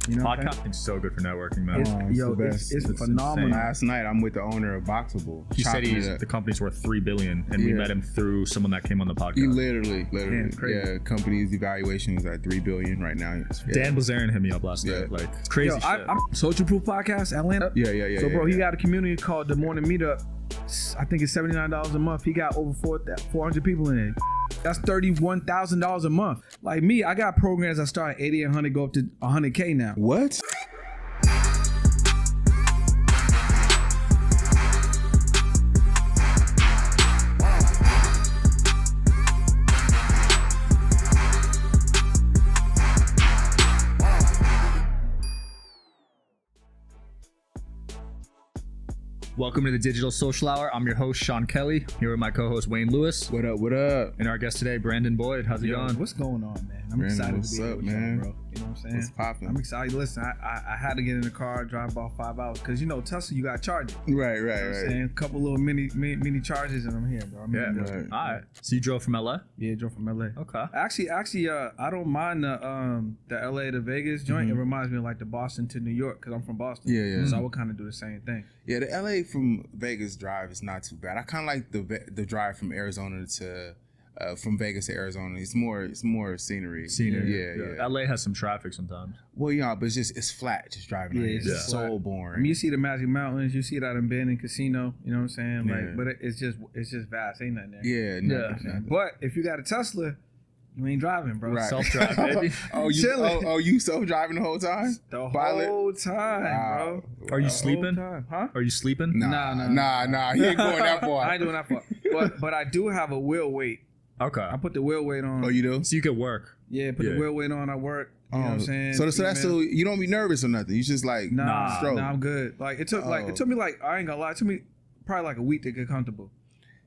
You know, podcasting's so good for networking, man. It's phenomenal. insane. Last night, I'm with the owner of Boxable. He said the company's worth $3 billion, and we met him through someone that came on the podcast. He literally, Man, crazy. yeah. Company's evaluation is at $3 billion right now. Yeah. Dan Blazarian hit me up last night, like crazy shit. I'm Social Proof Podcast, Atlanta. Yeah. So, bro, he got a community called the Morning Meetup. I think it's $79 a month. He got over 400 people in it. That's $31,000 a month. Like me, I got programs that start at 80 and 100, go up to 100K now. What? Welcome to the Digital Social Hour. I'm your host, Sean Kelly, here with my co-host, Wayne Lewis. What up? What up? And our guest today, Brandon Boyd. How's it going? What's going on, man? I'm Brandon, excited to be here with you, bro. You know what I'm saying? What's popping? I'm excited. Listen, I had to get in the car, drive about 5 hours, because, you know, Tesla, you got to charge it. Right. You know what I'm saying? A couple little mini charges, and I'm here, bro. Right. All right. So you drove from LA? Yeah, drove from LA. Okay. Actually, I don't mind the LA to Vegas joint. It reminds me of like the Boston to New York, because I'm from Boston. Yeah. So I would kind of do the same thing. Yeah, the LA from Vegas drive is not too bad. I kind of like the drive from Arizona to from Vegas to Arizona. It's more scenery. Yeah. LA has some traffic sometimes. Well, yeah, but it's flat just driving. Yeah, It's just so boring. I mean, you see the Magic Mountains, you see that in Bend and Casino. You know what I'm saying? Yeah. Like, but it's just vast. Ain't nothing there. Yeah. Yeah. But if you got a Tesla, you ain't driving, bro. Right. Self-drive, baby. you self-driving the whole time? The Pilot? whole time, Wow. bro. Are you The sleeping? whole time. Huh? Are you sleeping? Nah. He ain't going that far. I ain't doing that far. But I do have a wheel weight. Okay. I put the wheel weight on. Oh, you do? So you could work. Yeah, put the wheel weight on. I work. You know what I'm saying? So that's so you don't be nervous or nothing. You just like Nah, stroke. I'm good. Like it took me like I ain't gonna lie. It took me probably like a week to get comfortable.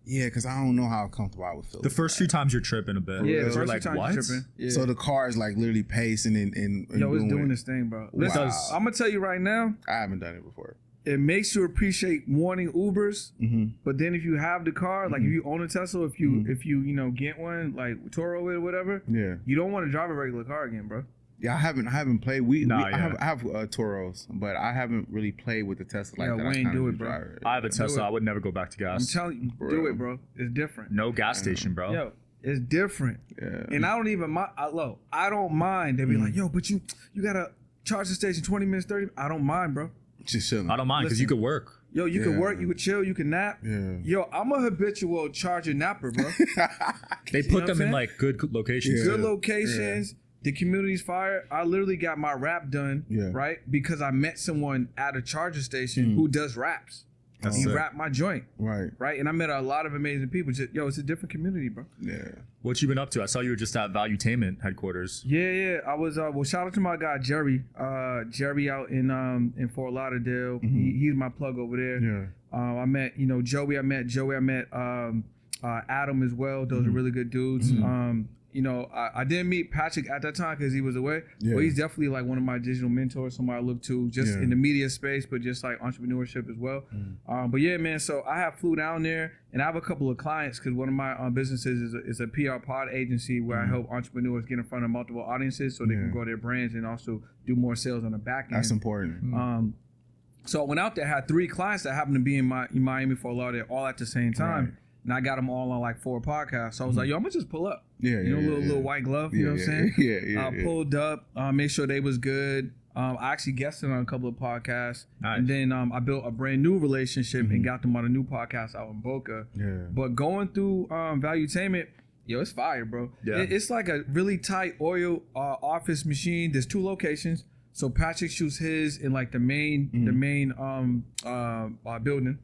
Yeah, because I don't know how comfortable I would feel. The first few times you're tripping a bit. Yeah, the You're first like, few times what? you're tripping. Yeah. So the car is like literally pacing and Yo, it's doing this thing, bro. Listen, Wow. I'm gonna tell you right now. I haven't done it before. It makes you appreciate morning Ubers, Mm-hmm. but then if you have the car, like if you own a Tesla, if you get one like Toro or whatever, Yeah. you don't want to drive a regular car again, bro. Yeah, I haven't played. I have Toros, but I haven't really played with the Tesla like that. Wayne, do it, bro. I have a Tesla. I would never go back to I'm gas. telling you, do it, bro. It's different. No gas station, bro. Yo, it's different. Yeah. And I don't even mind. I don't mind. They be like, yo, but you got to charge the station 20 minutes, 30. I don't mind, bro. Just chilling. I don't mind because you could work. Yo, you can work, you can chill, you can nap. Yeah. Yo, I'm a habitual charger napper, bro. They put them in saying? like good locations. Good locations. The community's fire. I literally got my rap done, right? Because I met someone at a charger station who does raps. He rapped my joint, right? And I met a lot of amazing people. Yo, it's a different community, bro. Yeah. What you been up to? I saw you were just at Valuetainment headquarters. Yeah. I was. Well, shout out to my guy Jerry. Jerry out in Fort Lauderdale. He's my plug over there. Yeah. I met Joey. I met Adam as well. Those are really good dudes. I didn't meet Patrick at that time because he was away. Yeah. But he's definitely like one of my digital mentors, somebody I look to just in the media space, but just like entrepreneurship as well. But yeah, man, so I have flew down there and I have a couple of clients because one of my businesses is a PR pod agency where I help entrepreneurs get in front of multiple audiences so they can grow their brands and also do more sales on the back end. That's important. So I went out there, had 3 clients that happened to be in Miami, Fort Lauderdale all at the same time. Right. And I got them all on like 4 podcasts. So I was like, yo, I'm gonna just pull up. Little white glove, you know what I'm saying? Yeah. Pulled up, made sure they was good. I actually guested on a couple of podcasts. Nice. And then I built a brand new relationship and got them on a new podcast out in Boca. Yeah. But going through Valuetainment, yo, it's fire, bro. Yeah. It's like a really tight oil office machine. There's 2 locations. So Patrick shoots his in like the main building,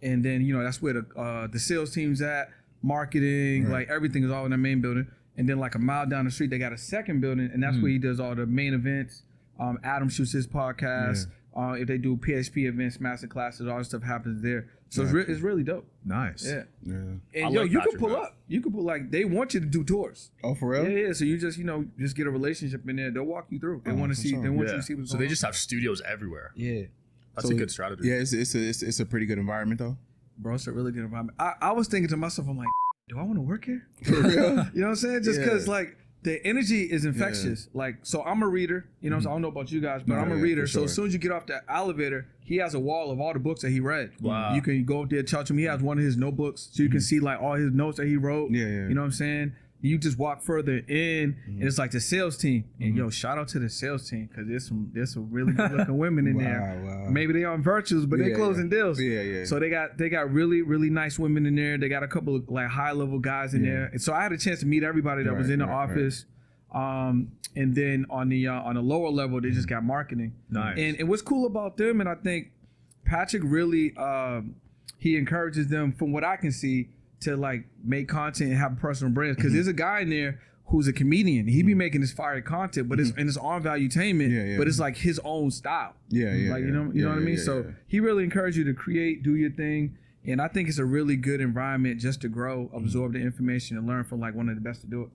and then that's where the sales team's at, marketing, like everything is all in the main building. And then like a mile down the street, they got a second building, and that's where he does all the main events. Adam shoots his podcast. If they do PHP events, master classes, all that stuff happens there. So it's really dope. Nice. Yeah. Yeah. And I yo, like you Patrick, can pull man. up. You can pull like they want you to do tours. Oh, for real? Yeah. So you just just get a relationship in there. They'll walk you through. They want to for see. sure. They want you Yeah. to see what's So going they on. just have studios everywhere. Yeah, That's a good strategy. Yeah, it's a pretty good environment though. bro. It's a really good environment. I was thinking to myself, I'm like, do I want to work here? For real? You know what I'm saying? Just because like the energy is infectious. Like, so I'm a reader, you know, so I don't know about you guys, but I'm a reader. So as soon as you get off the elevator, he has a wall of all the books that he read. Wow. You can go up there, touch him. He has one of his notebooks, so you can see like all his notes that he wrote. Yeah. You know what I'm saying? You just walk further in, and it's like the sales team. And yo, shout out to the sales team, because there's some really good looking women in there. Wow. Maybe they on virtuals, but they closing deals. Yeah. So they got really, really nice women in there. They got a couple of like high level guys in there. And so I had a chance to meet everybody that was in the office. And then on the lower level, they just got marketing. Nice. And what's cool about them, and I think Patrick really he encourages them, from what I can see, to like make content and have personal brands. Because there's a guy in there who's a comedian. He be making this fire content, but it's on Valuetainment, but it's like his own style. Like, you know what I mean? So he really encouraged you to create, do your thing. And I think it's a really good environment just to grow, absorb the information, and learn from like one of the best to do it.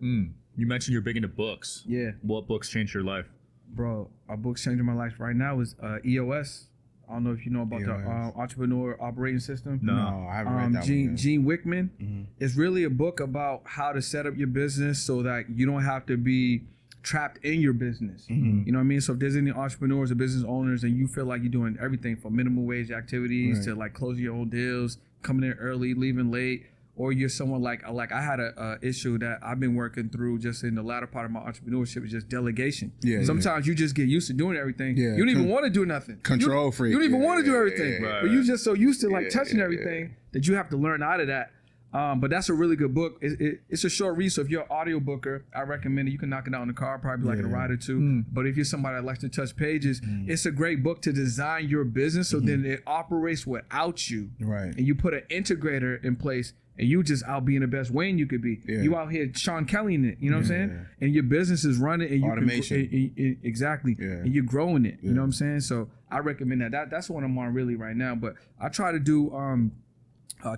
You mentioned you're big into books. Yeah. What books changed your life? Bro, our book's changing my life right now is EOS. I don't know if you know about the entrepreneur operating system. No, I haven't read that one. Gene Wickman. It's really a book about how to set up your business so that you don't have to be trapped in your business. You know what I mean? So if there's any entrepreneurs or business owners and you feel like you're doing everything from minimum wage activities to like closing your own deals, coming in early, leaving late, or you're someone like I had a issue that I've been working through just in the latter part of my entrepreneurship, is just delegation. Sometimes you just get used to doing everything. You don't even want to do nothing. Control freak. You don't even want to do everything. Right. But you just so used to like touching everything that you have to learn out of that. But that's a really good book. It's a short read, so if you're an audio booker, I recommend it. You can knock it out in the car, probably like in a ride or two. But if you're somebody that likes to touch pages, it's a great book to design your business so then it operates without you. Right. And you put an integrator in place, and you just out being the best Wayne you could be. You out here Sean Kelly in it, you know what I'm saying? And your business is running, and you automation. Exactly. And you're growing it. You know what I'm saying? So I recommend that. That's what I'm on really right now. But I try to do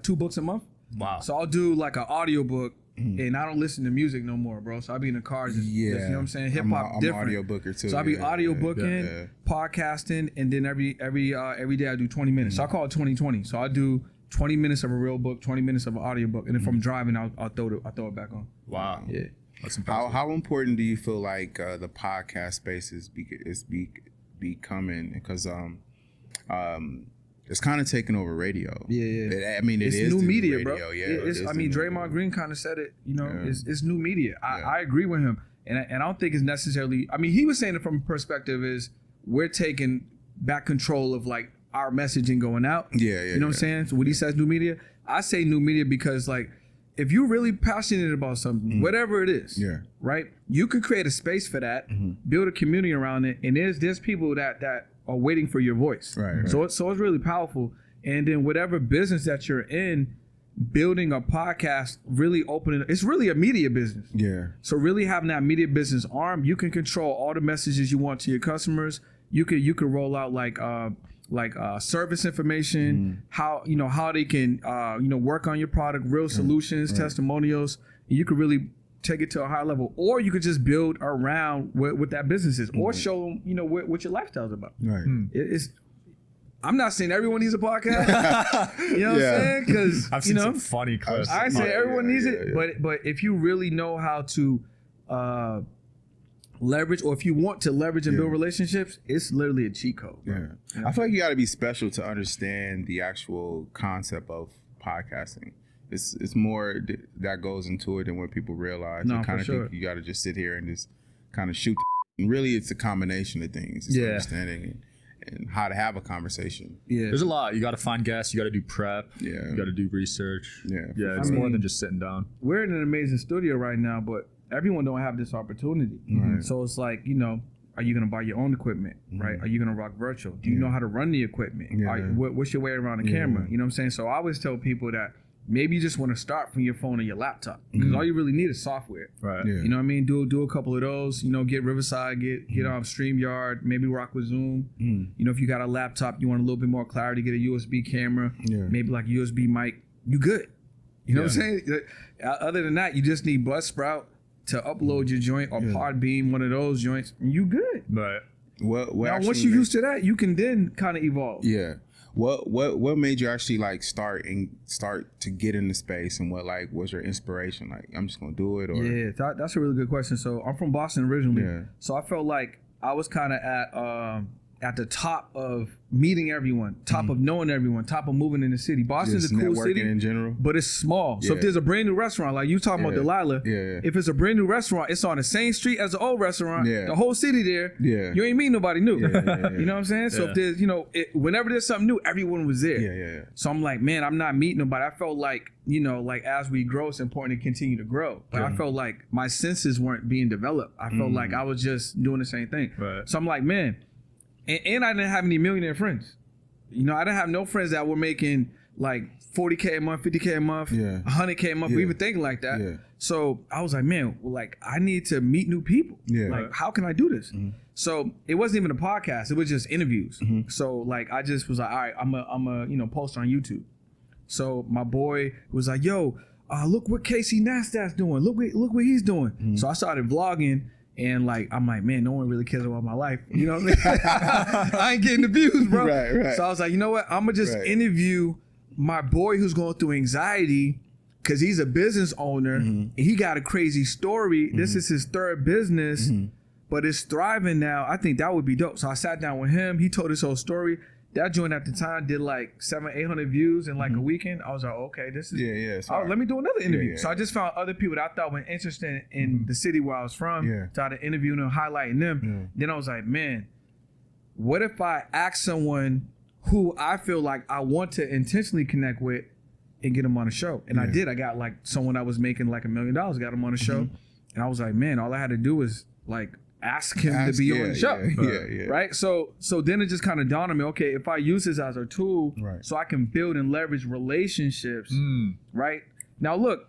2 books a month. Wow. So I'll do like an audio book, and I don't listen to music no more, bro. So I'll be in the car just you know what I'm saying? Hip hop different. I'm audio booker too. So I'll be audio booking, podcasting, and then every day I do 20 minutes. So I call it 20-20. So I do 20 minutes of a real book, 20 minutes of an audio book, and if I'm driving, I'll throw it back on. Wow. Yeah. That's impressive. How important do you feel like the podcast space is becoming? Because it's kind of taking over radio. I mean, it's is new media, radio, bro. I mean, Draymond Green kind of said it. You know, it's new media. I agree with him, and I don't think it's necessarily. I mean, he was saying it from a perspective is we're taking back control of like our messaging going out. You know what I'm saying? So when he says new media, I say new media because like if you're really passionate about something, whatever it is, right? You could create a space for that, build a community around it, and there's people that are waiting for your voice. Right. So it's really powerful. And then whatever business that you're in, building a podcast, really opening, it's really a media business. So really having that media business arm, you can control all the messages you want to your customers. You could roll out like service information, how they can work on your product, real solutions, testimonials. You could really take it to a high level, or you could just build around what that business is, or show them what your lifestyle is about. I'm not saying everyone needs a podcast. You know what I'm saying? Because I've seen some funny clips. I say everyone needs it, but if you really know how to leverage, or if you want to leverage and build relationships, it's literally a cheat code. I feel like you got to be special to understand the actual concept of podcasting. It's more that goes into it than what people realize. No, you kind of think you got to just sit here and just kind of shoot. And really, it's a combination of things. It's understanding and how to have a conversation. There's a lot. You got to find guests. You got to do prep. You got to do research. It's more than just sitting down. We're in an amazing studio right now, but everyone don't have this opportunity. So it's like, are you going to buy your own equipment, right? Are you going to rock virtual? Do you know how to run the equipment? What's your way around the camera? You know what I'm saying? So I always tell people that maybe you just want to start from your phone or your laptop, because all you really need is software. You know what I mean? Do a couple of those. Get Riverside, get StreamYard, maybe rock with Zoom. If you got a laptop, you want a little bit more clarity, get a USB camera, maybe like a USB mic. You good? You know what I'm saying? Other than that, you just need Buzzsprout to upload your joint, or Podbean, one of those joints, and you good. Right. Well, now, once you're used to that, you can then kind of evolve. What made you actually like start to get in the space, and what like was your inspiration? Like, I'm just gonna do it, or that's a really good question. So I'm from Boston originally, so I felt like I was kind of at the top of meeting everyone, top of knowing everyone, top of moving in the city. Boston's a cool city in general, but it's small. So if there's a brand new restaurant, like you talking about Delilah, if it's a brand new restaurant, it's on the same street as the old restaurant. The whole city there. You ain't meet nobody new. You know what I'm saying? So if there's, whenever there's something new, everyone was there. So I'm like, man, I'm not meeting nobody. I felt like, like as we grow, it's important to continue to grow. But I felt like my senses weren't being developed. I felt like I was just doing the same thing. So I'm like, man. And I didn't have any millionaire friends. I didn't have no friends that were making like 40K a month, 50K a month, 100K a month, or even thinking like that. So I was like, man, I need to meet new people. Like, how can I do this? So it wasn't even a podcast. It was just interviews. So like, I just was like, all right, I'm a post on YouTube. So my boy was like, yo, look what Casey Nastat's doing. Look what he's doing. So I started vlogging. And like, I'm like, man, no one really cares about my life. You know what I mean? I ain't getting the views, bro. Right. So I was like, you know what? I'm going to just interview my boy who's going through anxiety because he's a business owner. And he got a crazy story. This is his third business, but it's thriving now. I think that would be dope. So I sat down with him. He told his whole story. That joint at the time did like 700-800 views in like a weekend. I was like, okay, this is let me do another interview. So I just found other people that I thought were interested in the city where I was from. Started interviewing them, highlighting them. Then I was like, man, what if I ask someone who I feel like I want to intentionally connect with and get them on a show? And I did. I got like someone that was making like $1 million, got him on a show. And I was like, man, all I had to do was like ask him to be on the show. Right? So then it just kind of dawned on me, okay, if I use this as a tool so I can build and leverage relationships, right? Now look,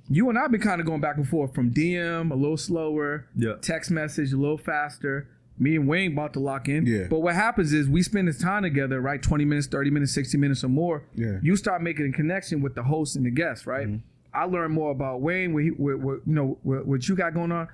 you and I have been kind of going back and forth from DM, a little slower, text message, a little faster. Me and Wayne about to lock in. But what happens is we spend this time together, right? 20 minutes, 30 minutes, 60 minutes or more. You start making a connection with the host and the guest, right? I learned more about Wayne, what you got going on.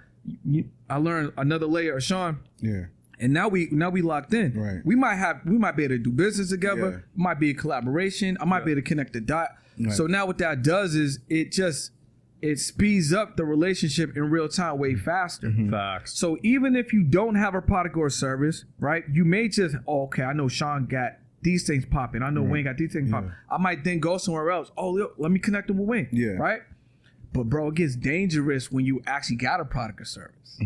I learned another layer of Sean. And now we locked in. We might be able to do business together. Might be a collaboration. I might be able to connect the dot. So now what that does is it speeds up the relationship in real time way faster. Facts. So even if you don't have a product or a service, right? You may just, okay, I know Sean got these things popping. I know Wayne got these things popping. I might then go somewhere else. Oh, let me connect them with Wayne. Right? But bro, it gets dangerous when you actually got a product or service.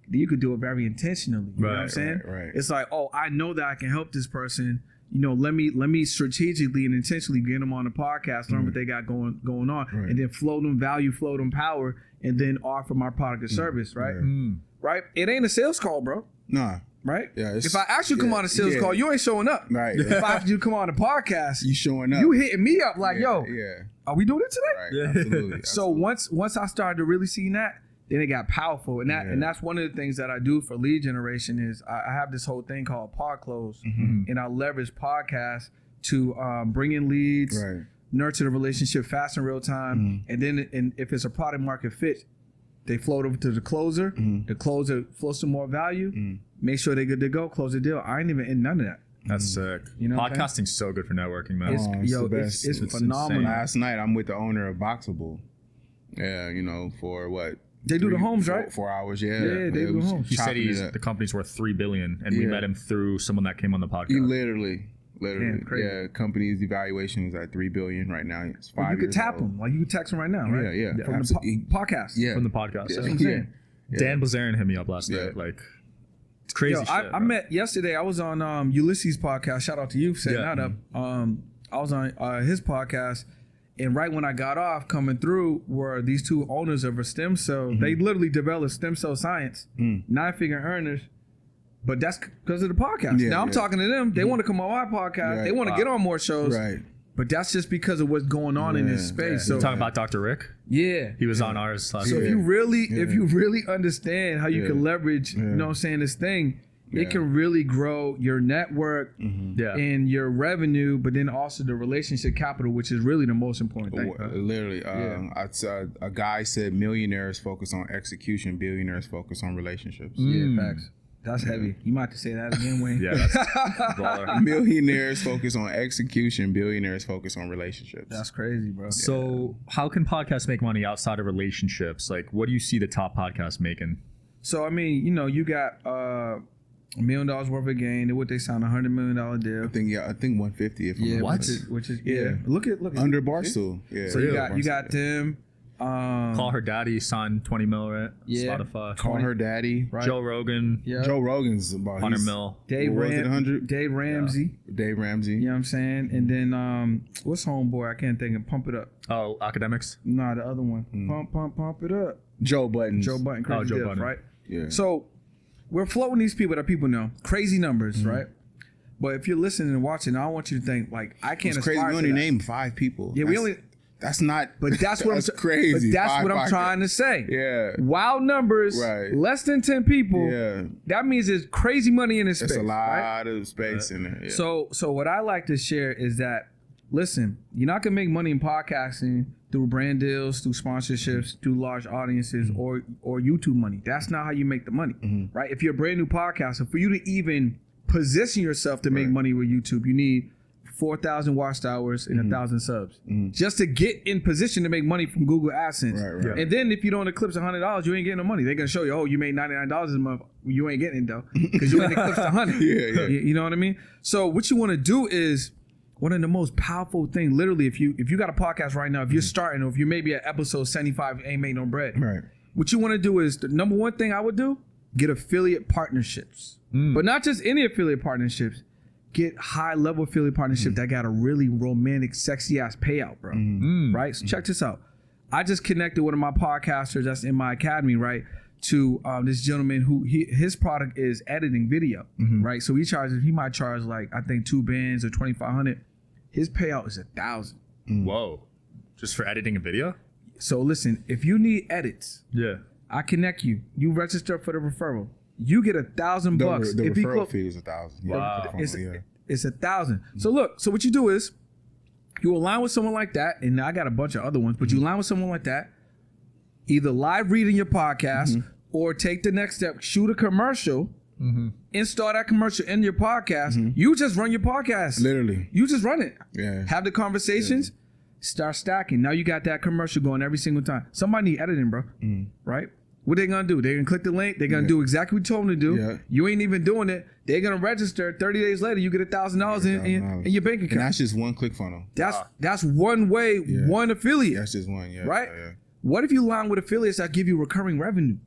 You could do it very intentionally. You know what I'm saying? It's like, oh, I know that I can help this person. Let me strategically and intentionally get them on the podcast, learn what they got going on, and then flow them value, flow them power, and then offer my product or service, right? Right? It ain't a sales call, bro. Nah. Right? Yeah. If I actually come on a sales call, you ain't showing up. Right. If I ask you to come on a podcast, you showing up. You hitting me up like, yo, are we doing it today? Right. Absolutely. So once I started to really see that, then it got powerful. And that's one of the things that I do for lead generation is I have this whole thing called Pod Close, and I leverage podcasts to bring in leads, nurture the relationship fast in real time, and then if it's a product market fit, they float over to the closer. The closer flows some more value. Make sure they're good to go. Close the deal. I ain't even in none of that. That's sick. Podcasting's so good for networking, man. It's phenomenal. Insane. Last night, I'm with the owner of Boxable. Yeah, for what? They do the homes, right? 4 hours, Yeah, they do the homes. He said the company's worth $3 billion, and we met him through someone that came on the podcast. He literally. Damn, crazy. Company's evaluation is at $3 billion right now. It's 5 years. You could tap him. Like you could text him right now, right? Yeah. From the podcast. Yeah. From the podcast. That's what I'm saying. Dan Blazarian hit me up last night. Like, it's crazy shit. I met yesterday. I was on Ulysses' podcast. Shout out to you for setting that up. I was on his podcast, and right when I got off, coming through were these two owners of a stem cell. They literally developed stem cell science, 9-figure earners. But that's because of the podcast. Now I'm talking to them. They want to come on my podcast. They want to get on more shows. Right. But that's just because of what's going on in this space. So you're talking about Dr. Rick? Yeah. He was on ours last week. So if you really understand how you can leverage, this thing, it can really grow your network and your revenue, but then also the relationship capital, which is really the most important thing. Literally, a guy said millionaires focus on execution, billionaires focus on relationships. Yeah, facts. That's heavy. You might have to say that again, Wayne. Yeah, that's baller. Millionaires focus on execution. Billionaires focus on relationships. That's crazy, bro. So how can podcasts make money outside of relationships? Like, what do you see the top podcasts making? So, I mean, you got $1 million worth of gain. What they signed, $100 million deal. I think 150. If I'm What? Which is Look at under Barstool. Yeah. So you got them. Call Her Daddy signed 20 mil, right? Yeah. Spotify. Call Her Daddy. Right. Joe Rogan. Yeah. Joe Rogan's about 100 mil. Dave Ramsey. Dave Ramsey. You know what I'm saying? And then what's homeboy? I can't think of. Pump It Up. Oh, Academics. Nah, the other one. Pump It Up. Joe Button. Joe Button. Crazy Joe deals, Budden. right? Yeah. So we're floating these people that people know. Crazy numbers, right? But if you're listening and watching, I don't want you to think like I can't. It's crazy. We only named 5 people. Yeah, we only. That's not. But that's what that's I'm crazy. But that's what I'm trying to say. Yeah. Wild numbers. Right. Less than 10 people. Yeah. That means there's crazy money in this space. There's a lot right? of space in there. Yeah. So what I like to share is that, listen, you're not gonna make money in podcasting through brand deals, through sponsorships, through large audiences, or YouTube money. That's not how you make the money, right? If you're a brand new podcaster, for you to even position yourself to make money with YouTube, you need 4,000 watch hours and 1,000 subs just to get in position to make money from Google AdSense. Right. And then if you don't eclipse $100, you ain't getting no money. They're gonna show you, oh, you made $99 this month. You ain't getting it though because you ain't eclipsed 100. Yeah. You know what I mean? So what you want to do is one of the most powerful things. Literally, if you got a podcast right now, if you're starting, or if you maybe at episode 75, ain't made no bread. Right. What you want to do is the number one thing I would do: get affiliate partnerships, but not just any affiliate partnerships. Get high-level affiliate partnership that got a really romantic, sexy-ass payout, bro. Right? So check this out. I just connected one of my podcasters that's in my academy, right, to this gentleman who his product is editing video, right? So he might charge like, I think 2 bands or 2,500. His payout is 1,000. Whoa. Just for editing a video? So listen, if you need edits, I connect you. You register for the referral. You get $1,000 bucks. The referral fee is 1,000. Wow. It's 1,000. So look, so what you do is you align with someone like that, and I got a bunch of other ones, but you align with someone like that, either live reading your podcast or take the next step, shoot a commercial, install that commercial in your podcast. You just run your podcast. Literally. You just run it. Yeah. Have the conversations, start stacking. Now you got that commercial going every single time. Somebody need editing, bro. Right? What they gonna do? They're gonna click the link. They're gonna do exactly what you told them to do. Yeah. You ain't even doing it. They're gonna register. 30 days later, you get $1,000 in your bank account. And that's just one click funnel. That's one way, one affiliate. That's just one, right? Yeah. What if you align with affiliates that give you recurring revenue?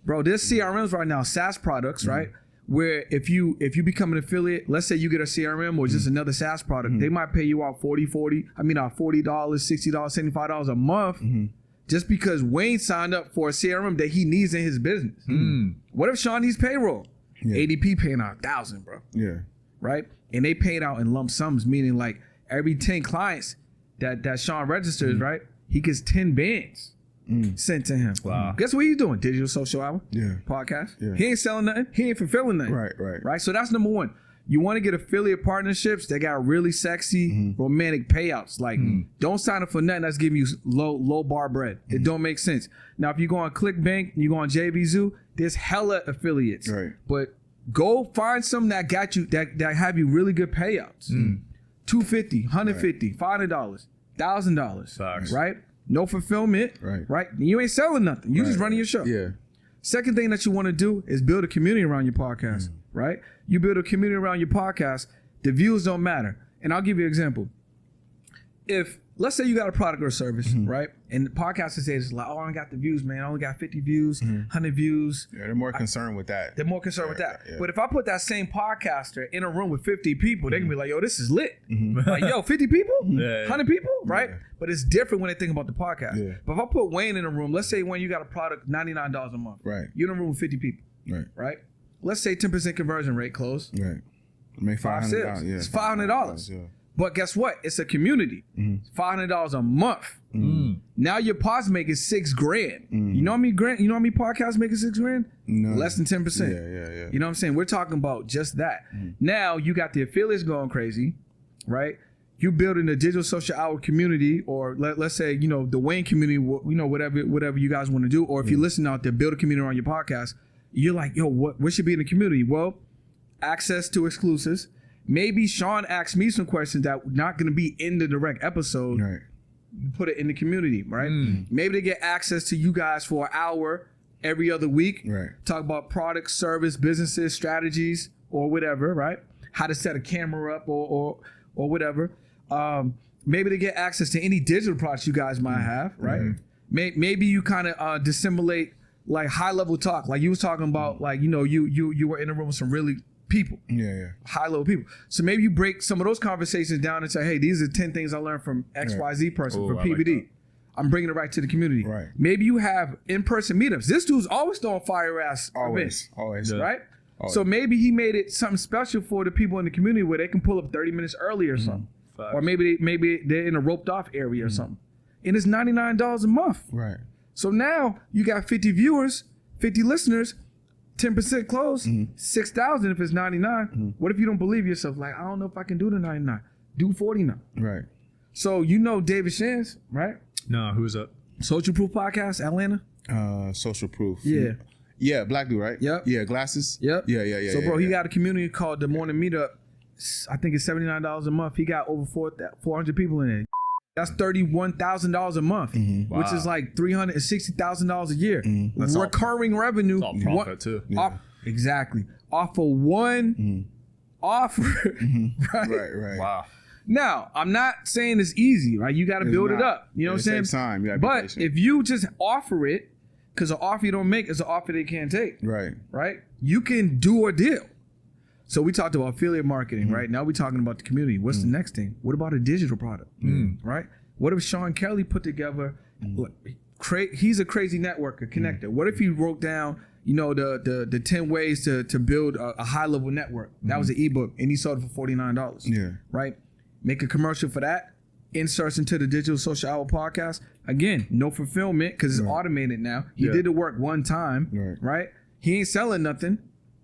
Bro, there's CRMs right now, SaaS products, right? Where if you become an affiliate, let's say you get a CRM or just another SaaS product, they might pay you out $40, $60, $75 a month. Just because Wayne signed up for a CRM that he needs in his business. What if Sean needs payroll? ADP paying out 1,000, bro. Yeah. Right? And they paid out in lump sums, meaning like every 10 clients that Sean registers, right? He gets 10 bands sent to him. Wow. Guess what he's doing? Digital social hour? Yeah. Podcast? Yeah. He ain't selling nothing. He ain't fulfilling nothing. Right? So that's number one. You want to get affiliate partnerships that got really sexy, romantic payouts. Like, don't sign up for nothing that's giving you low bar bread. It don't make sense. Now, if you go on ClickBank, you go on JVZoo, there's hella affiliates. Right. But go find some that got you that have you really good payouts. $250, $150, $500, $1,000. Right? No fulfillment. Right. You ain't selling nothing. You just running your show. Yeah. Second thing that you want to do is build a community around your podcast, right? You build a community around your podcast, the views don't matter. And I'll give you an example. If, let's say you got a product or a service, right? And the podcaster says, like, oh, I only got the views, man. I only got 50 views, 100 views. Yeah, they're more concerned with that. They're more concerned with that. Yeah. But if I put that same podcaster in a room with 50 people, they can be like, yo, this is lit. Like, yo, 50 people? 100 people? Right? But it's different when they think about the podcast. Yeah. But if I put Wayne in a room, let's say Wayne, you got a product, $99 a month. Right. You're in a room with 50 people. Right. Let's say 10% conversion rate close. Right. Make $500. Yeah. It's $500. Yeah. But guess what? It's a community. $500 a month. Now your pod's making $6,000. You know how many podcasts making $6,000? No. Less than 10%. Yeah. You know what I'm saying? We're talking about just that. Now you got the affiliates going crazy, right? You building a digital social hour community, or let's say, the Wayne community, whatever you guys want to do, or if you listen out there, build a community around your podcast. you're like, yo, what should be in the community? Well, access to exclusives. Maybe Sean asked me some questions that not going to be in the direct episode. Right. Put it in the community, right? Maybe they get access to you guys for an hour every other week. Right. Talk about products, service, businesses, strategies, or whatever, right? How to set a camera up or whatever. Maybe they get access to any digital products you guys might have, right? Maybe you kind of dissimulate like high level talk, like you was talking about, like, you know, you were in a room with some really people, high level people. So maybe you break some of those conversations down and say, hey, these are 10 things I learned from XYZ person from PBD. Like, I'm bringing it right to the community. Right. Maybe you have in-person meetups. This dude's always throwing fire ass events. Always. Right? Always. So maybe he made it something special for the people in the community where they can pull up 30 minutes early or something. Facts. Or maybe they're in a roped off area or something. And it's $99 a month. Right. So now you got 50 viewers, 50 listeners, 10% close, 6,000 if it's 99. What if you don't believe yourself? Like, I don't know if I can do the 99. Do 49. Right. So you know David Shands, right? No, who's up? Social Proof Podcast, Atlanta. Social Proof. Yeah. Yeah, black dude, right? Yep. Yeah, glasses. Yep. Yeah. So, bro, he got a community called The Morning Meetup. I think it's $79 a month. He got over 400 people in it. That's $31,000 a month, which is like $360,000 a year. That's recurring revenue. It's all profit too. Exactly. Off of one offer. Right. Wow. Now, I'm not saying it's easy, right? You got to build it up. You know what I'm saying? It takes time. You gotta be but patient. if you just offer it, because an offer you don't make is an offer they can't take. Right? You can do a deal. So we talked about affiliate marketing, right? Now we're talking about the community. What's the next thing? What about a digital product, right? What if Sean Kelly put together, he's a crazy networker, connector. What if he wrote down, you know, the 10 ways to build a high level network? That was an ebook and he sold it for $49. Yeah. Right? Make a commercial for that. Inserts into the Digital Social Hour podcast. Again, no fulfillment because it's automated now. He did the work one time, right? He ain't selling nothing.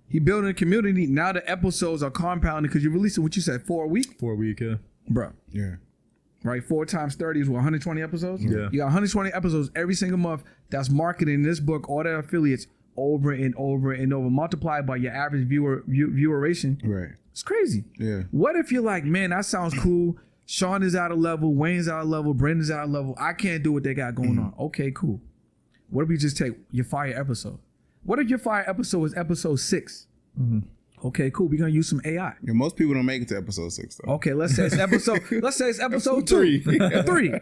He building a community. Now the episodes are compounding because you're releasing what you said, 4 a week? 4 a week, yeah. Bro. Yeah. Right? 4 times 30 is what, 120 episodes? Yeah. You got 120 episodes every single month that's marketing this book, all their affiliates over and over and over, multiplied by your average vieweration. Right. It's crazy. Yeah. What if you're like, man, that sounds cool. Sean is out of level. Wayne's out of level. Brendan's out of level. I can't do what they got going on. Okay, cool. What if you just take your fire episode? What if your fire episode is episode 6? Okay, cool. We're gonna use some AI. Yeah, most people don't make it to episode 6 though. Okay, let's say it's episode 2. 3.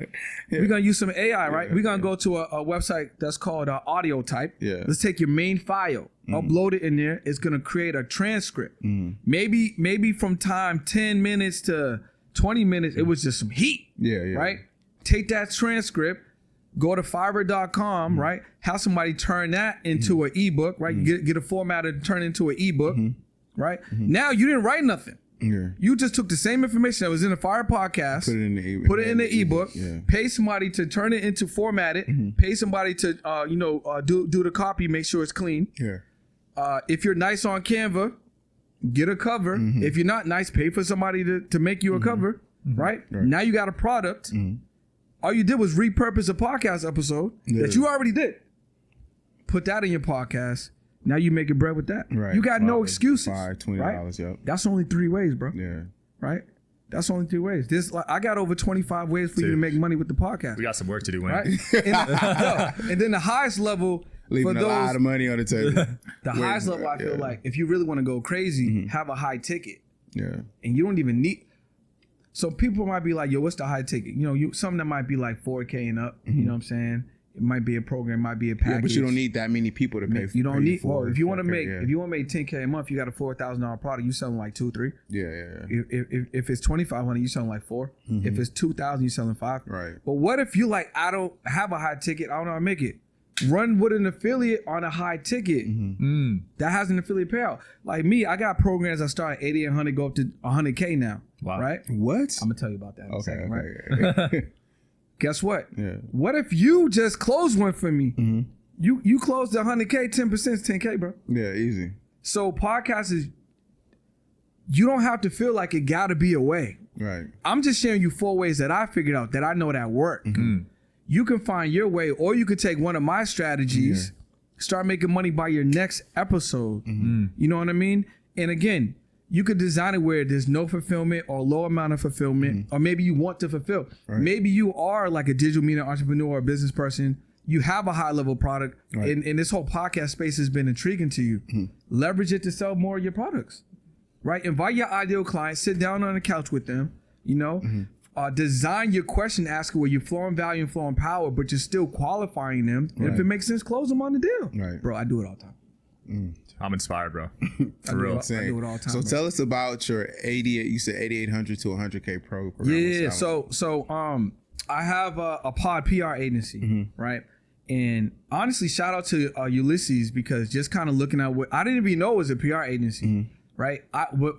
We're gonna use some AI, right? We're gonna go to a website that's called Audio Type. Yeah. Let's take your main file, upload it in there. It's gonna create a transcript. Maybe from time 10 minutes to 20 minutes, it was just some heat. Yeah. Right? Take that transcript, go to Fiverr.com, right? Have somebody turn that into an ebook, right? Get a formatter to turn into an ebook, right? Now you didn't write nothing. Yeah. You just took the same information that was in the Fire podcast, put it in the ebook, pay somebody to turn it into format it, pay somebody to do the copy, make sure it's clean. Yeah. If you're nice on Canva, get a cover. If you're not nice, pay for somebody to make you a cover, right? Now you got a product. All you did was repurpose a podcast episode that you already did. Put that in your podcast. Now you making bread with that. Right. You got no excuses. $20, right? Yep. That's only 3 ways, bro. Yeah. Right? That's only 3 ways. I got over 25 ways for you to make money with the podcast. We got some work to do, man. Right? And then the highest level leaving for those, a lot of money on the table. The highest level, I feel like, if you really want to go crazy, have a high ticket. Yeah. And you don't even need. So people might be like, yo, what's the high ticket? You know, something that might be like $4K and up. You know what I'm saying? It might be a program, might be a package. Yeah, but you don't need that many people to pay for. You don't need. Well, if you want to 4K, make $10K a month, you got a $4,000 product. You selling like 2, 3. Yeah. If it's $2,500, you selling like 4. If it's $2,000, you selling 5. Right. But what if you like, I don't have a high ticket, I don't know how to make it. Run with an affiliate on a high ticket that has an affiliate payout. Like me, I got programs that start at 80 and 100, go up to 100K now. Wow. Right? What? I'm gonna tell you about that in a second, right? Guess what? Yeah. What if you just close one for me? You closed the 100K, 10% is 10K, bro. Yeah, easy. So podcast is, you don't have to feel like it gotta be a way. Right. I'm just sharing you 4 ways that I figured out that I know that work. You can find your way, or you could take one of my strategies, start making money by your next episode. You know what I mean? And again, you could design it where there's no fulfillment or low amount of fulfillment, or maybe you want to fulfill. Maybe you are like a digital media entrepreneur or business person. You have a high level product, and this whole podcast space has been intriguing to you. Leverage it to sell more of your products, right? Invite your ideal client, sit down on the couch with them, you know, design your question asker where you're flowing value and flowing power, but you're still qualifying them. And if it makes sense, close them on the deal. Bro, I do it all the time. I'm inspired, bro. For real. I do it all the time. So tell us about your 88. You said 8,800 to 100K pro program. Yeah. So I have a pod PR agency, right? And honestly, shout out to Ulysses, because just kind of looking at what I didn't even know it was a PR agency, right?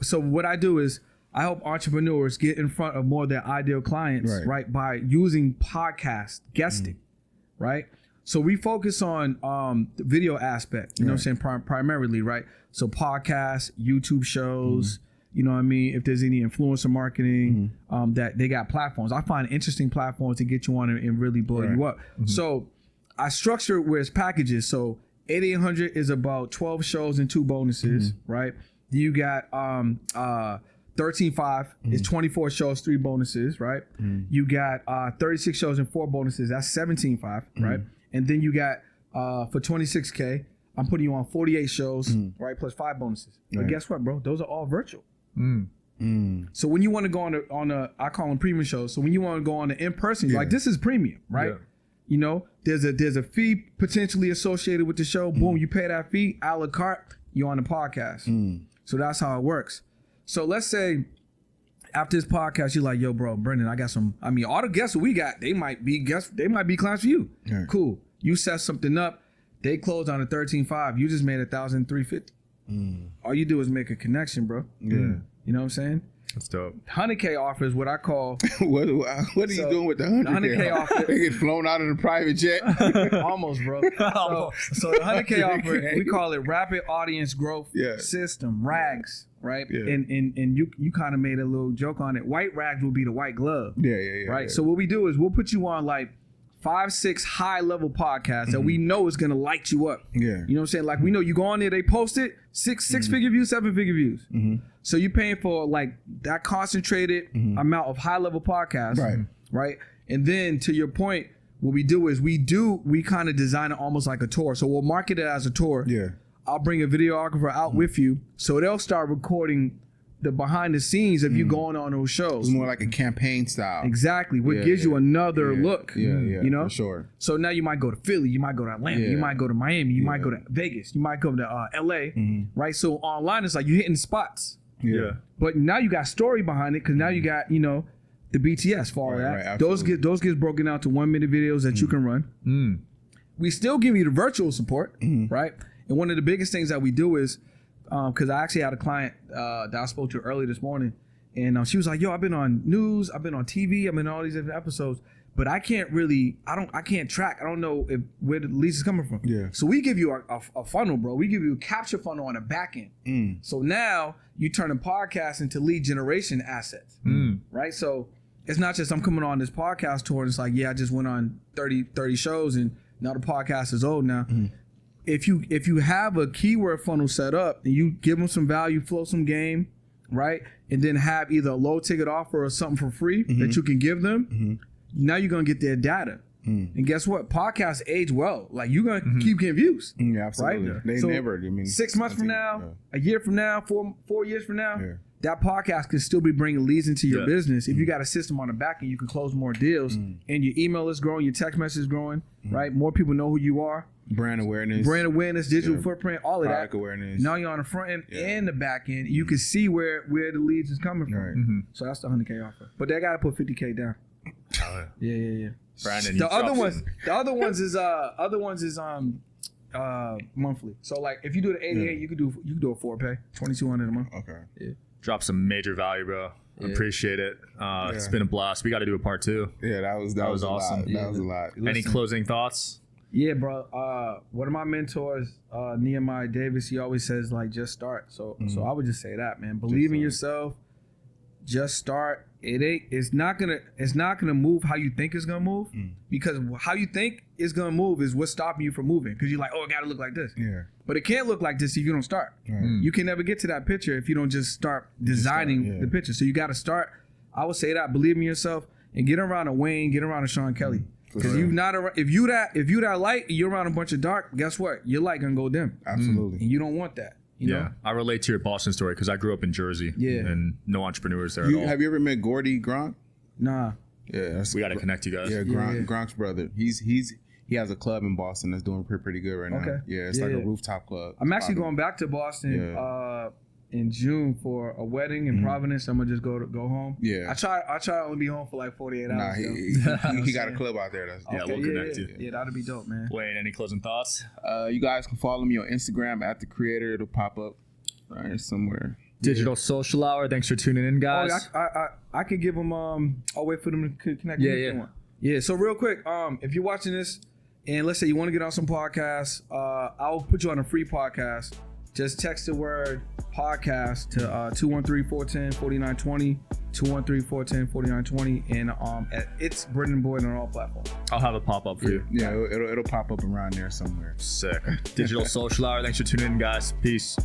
So what I do is I help entrepreneurs get in front of more of their ideal clients, right? By using podcast guesting, right? So we focus on the video aspect, you know what I'm saying, primarily, right? So podcasts, YouTube shows, you know what I mean? If there's any influencer marketing, that they got platforms. I find interesting platforms to get you on and really blow you up. So I structure it where it's packages. So 8,800 is about 12 shows and 2 bonuses, right? You got 13.5 is 24 shows, 3 bonuses, right? You got 36 shows and 4 bonuses. That's 17.5, right? And then you got for 26K, I'm putting you on 48 shows, right? Plus 5 bonuses. But guess what, bro? Those are all virtual. So when you want to go on a, I call them premium shows. So when you want to go on the in-person, like this is premium, right? You know, there's a fee potentially associated with the show. Boom, you pay that fee, a la carte, you're on the podcast. So that's how it works. So let's say after this podcast, you're like, yo, bro, Brendan, I got some, I mean, all the guests we got, they might be clients for you. Cool. You set something up, they closed on a 13.5, you just made 1,350. All you do is make a connection, bro. You know what I'm saying? That's dope. 100K offer is what I call. What are you doing with the 100K offer? They get flown out in a private jet. Almost, bro. So the 100K offer, we call it Rapid Audience Growth System, RAGS, right? And you kind of made a little joke on it. White RAGS will be the white glove. Right. So what we do is we'll put you on like 5-6 high level podcasts that we know is gonna light you up. You know what I'm saying? Like we know you go on there, they post it, six figure views, 7-figure views. So you're paying for like that concentrated amount of high level podcasts, right? And then to your point, what we do is we kind of design it almost like a tour. So we'll market it as a tour. I'll bring a videographer out with you, so they'll start recording the behind the scenes of you going on those shows. It's more like a campaign style. Exactly. What gives you another look. You know? For sure. So now you might go to Philly, you might go to Atlanta, you might go to Miami, you might go to Vegas, you might go to LA, right? So online it's like you're hitting spots. But now you got story behind it, because now you got, you know, the BTS for all that. Those get broken out to 1-minute videos that you can run. We still give you the virtual support, right? And one of the biggest things that we do is, because I actually had a client that I spoke to early this morning, and she was like, yo, I've been on news, I've been on TV, I've been on all these different episodes, but I can't track, I don't know where the leads is coming from. So we give you a funnel, bro. We give you a capture funnel on the back end. So now you turn a podcast into lead generation assets, right? So it's not just I'm coming on this podcast tour and it's like, yeah, I just went on 30 shows and now the podcast is old now. If you have a keyword funnel set up and you give them some value, flow some game, right? And then have either a low ticket offer or something for free that you can give them, now you're going to get their data. And guess what? Podcasts age well. Like you're going to keep getting views. Absolutely. Right? They so never, I mean. 6 months from now, a year from now, four years from now, that podcast can still be bringing leads into your business. If you got a system on the back end, you can close more deals and your email is growing, your text message is growing, right? More people know who you are. Brand awareness, digital footprint, all of product that. Awareness. Now you're on the front end and the back end. You can see where the leads is coming from. So that's the 100K offer. But they got to put 50K down. Yeah. Brandon, the other ones is monthly. So like if you do the 88, you could do a 4-pay, $2,200 a month. Drop some major value, bro. Appreciate it. It's been a blast. We got to do a part 2. That was awesome. That was a lot. Any closing thoughts? Yeah, bro. One of my mentors, Nehemiah Davis, he always says like, just start. So I would just say that, man. Believe in yourself. Just start. it's not gonna move how you think it's gonna move, because how you think it's gonna move is what's stopping you from moving, because you're like, oh, it gotta look like this. Yeah. But it can't look like this if you don't start. You can never get to that picture if you don't just start designing the picture. So you gotta start. I would say that, believe in yourself and get around a Wayne, get around a Sean Kelly. Because if you that light and you're around a bunch of dark, guess what? Your light gonna go dim. Absolutely. And you don't want that. You know? I relate to your Boston story because I grew up in Jersey. And no entrepreneurs there at all. Have you ever met Gordy Gronk? Nah. Yeah, we got to connect you guys. Yeah, Gronk's brother. He has a club in Boston that's doing pretty good right now. Okay. Yeah, it's like a rooftop club. I'm actually going back to Boston in June for a wedding in Providence. I'm gonna just go home. Yeah. I try to only be home for like 48 hours. Nah, he got a club out there. We'll connect you. Yeah, that'd be dope, man. Wayne, any closing thoughts? You guys can follow me on Instagram at the creator. It'll pop up right somewhere. Digital Social Hour. Thanks for tuning in, guys. I could give them. I'll wait for them to connect. Yeah. So real quick, if you're watching this and let's say you want to get on some podcasts, I'll put you on a free podcast. Just text the word podcast to 213-410-4920, 213-410-4920, and it's Brendan Boyd on all platforms. I'll have it pop up for you. Yeah, it'll pop up around there somewhere. Sick. Digital Social Hour. Thanks for tuning in, guys. Peace.